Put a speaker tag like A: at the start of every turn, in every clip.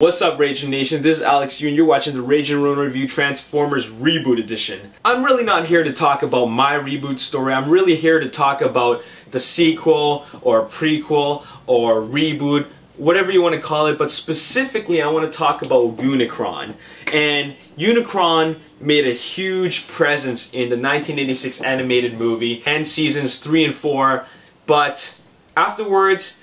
A: What's up, Raging Nation? This is Alex Yu, and you're watching the Rage and Ruin Review Transformers Reboot Edition. I'm really not here to talk about my reboot story. I'm really here to talk about the sequel, or prequel, or reboot, whatever you want to call it, but specifically I want to talk about Unicron. And Unicron made a huge presence in the 1986 animated movie and seasons 3 and 4, but afterwards,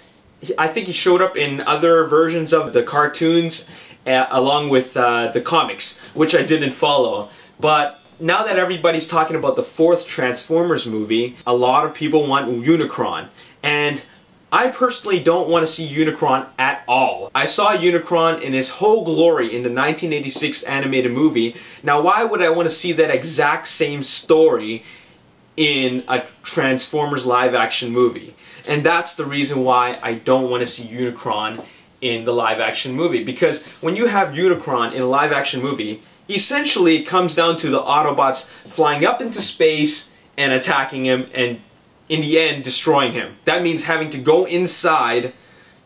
A: I think he showed up in other versions of the cartoons along with the comics, which I didn't follow. But now that everybody's talking about the 4th Transformers movie, a lot of people want Unicron. And I personally don't want to see Unicron at all. I saw Unicron in his whole glory in the 1986 animated movie. Now why would I want to see that exact same story in a Transformers live action movie? And that's the reason why I don't want to see Unicron in the live action movie. Because when you have Unicron in a live action movie, essentially it comes down to the Autobots flying up into space and attacking him and in the end destroying him. That means having to go inside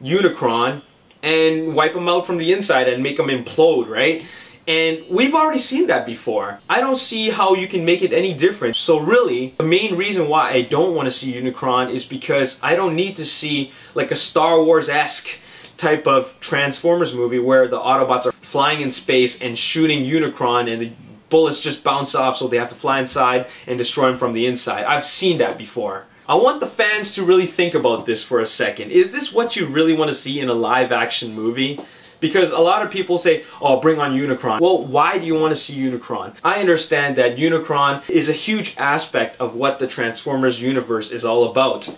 A: Unicron and wipe him out from the inside and make him implode, right? And we've already seen that before. I don't see how you can make it any different. So really, the main reason why I don't want to see Unicron is because I don't need to see like a Star Wars-esque type of Transformers movie where the Autobots are flying in space and shooting Unicron and the bullets just bounce off, so they have to fly inside and destroy him from the inside. I've seen that before. I want the fans to really think about this for a second. Is this what you really want to see in a live action movie? Because a lot of people say, oh, bring on Unicron. Well, why do you want to see Unicron? I understand that Unicron is a huge aspect of what the Transformers universe is all about.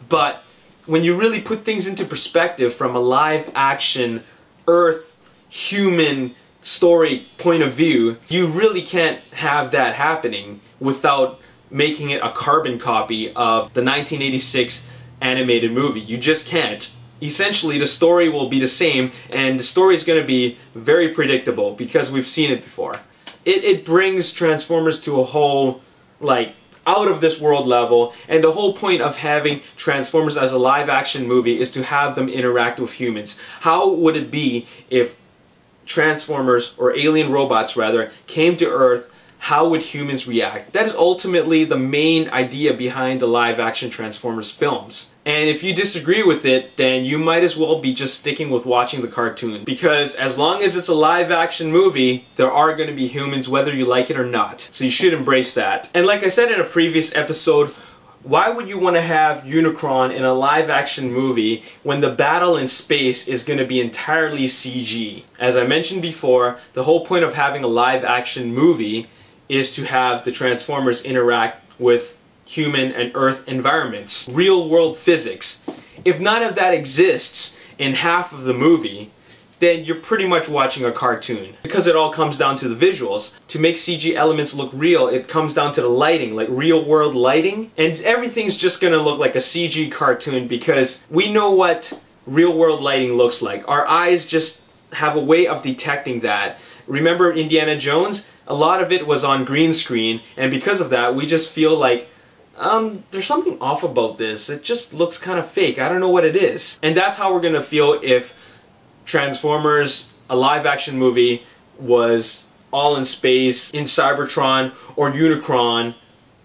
A: But when you really put things into perspective from a live action, Earth, human story point of view, you really can't have that happening without making it a carbon copy of the 1986 animated movie. You just can't. Essentially, the story will be the same, and the story is going to be very predictable because we've seen it before. It brings Transformers to a whole, like, out of this world level, and the whole point of having Transformers as a live action movie is to have them interact with humans. How would it be if Transformers, or alien robots rather, came to Earth? How would humans react? That is ultimately the main idea behind the live-action Transformers films. And if you disagree with it, then you might as well be just sticking with watching the cartoon. Because as long as it's a live-action movie, there are going to be humans whether you like it or not. So you should embrace that. And like I said in a previous episode, why would you want to have Unicron in a live-action movie when the battle in space is going to be entirely CG? As I mentioned before, the whole point of having a live-action movie is to have the Transformers interact with human and Earth environments, real-world physics. If none of that exists in half of the movie, then you're pretty much watching a cartoon. Because it all comes down to the visuals. To make CG elements look real, it comes down to the lighting, like real-world lighting. And everything's just gonna look like a CG cartoon because we know what real-world lighting looks like. Our eyes just have a way of detecting that. Remember Indiana Jones? A lot of it was on green screen, and because of that, we just feel like, there's something off about this. It just looks kind of fake. I don't know what it is. And that's how we're gonna feel if Transformers, a live-action movie, was all in space, in Cybertron, or Unicron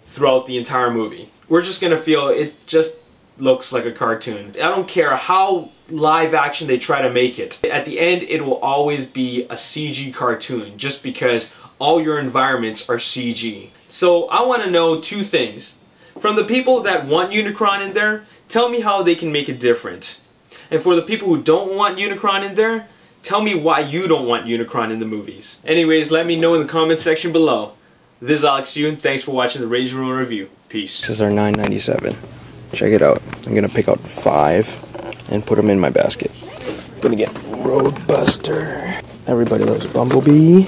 A: throughout the entire movie. We're just gonna feel it just looks like a cartoon. I don't care how live action they try to make it. At the end, it will always be a CG cartoon, just because all your environments are CG. So I want to know two things. From the people that want Unicron in there, tell me how they can make it different. And for the people who don't want Unicron in there, tell me why you don't want Unicron in the movies. Anyways, let me know in the comments section below. This is Alex Yu, and thanks for watching the Rage Ruin Review. Peace.
B: This is our $9.97. Check it out. I'm gonna pick out 5 and put them in my basket. Gonna get Roadbuster. Everybody loves Bumblebee.